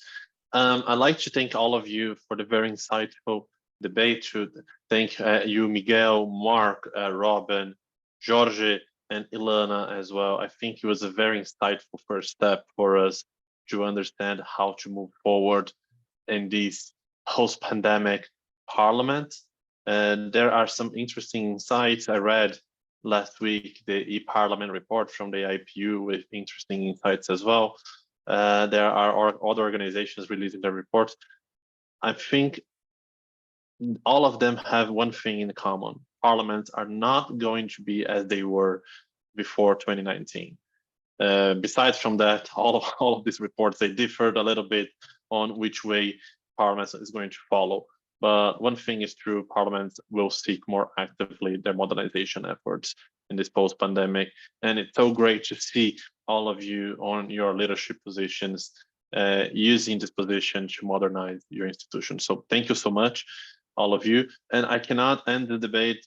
I'd like to thank all of you for the very insightful debate. To thank you, Miguel, Mark, Robin, Jorge, and Ilana as well. I think it was a very insightful first step for us to understand how to move forward in this post-pandemic parliament. And there are some interesting insights. I read last week the e-Parliament report from the IPU with interesting insights as well. There are other organizations releasing their reports. I think all of them have one thing in common. Parliaments are not going to be as they were before 2019. Besides from that, all of these reports, they differed a little bit on which way Parliament is going to follow. But one thing is true, Parliament will seek more actively their modernization efforts in this post-pandemic. And it's so great to see all of you on your leadership positions using this position to modernize your institution. So thank you so much, all of you. And I cannot end the debate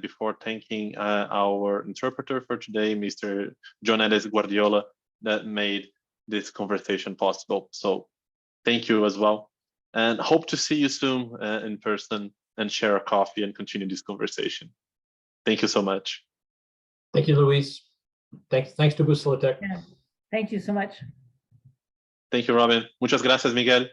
before thanking our interpreter for today, Mr. Jonelis Guardiola, that made this conversation possible. So thank you as well. And hope to see you soon in person and share a coffee and continue this conversation. Thank you so much. Thank you, Luis. Thanks to Bússola Tech. Yeah. Thank you so much. Thank you, Robin. Muchas gracias, Miguel.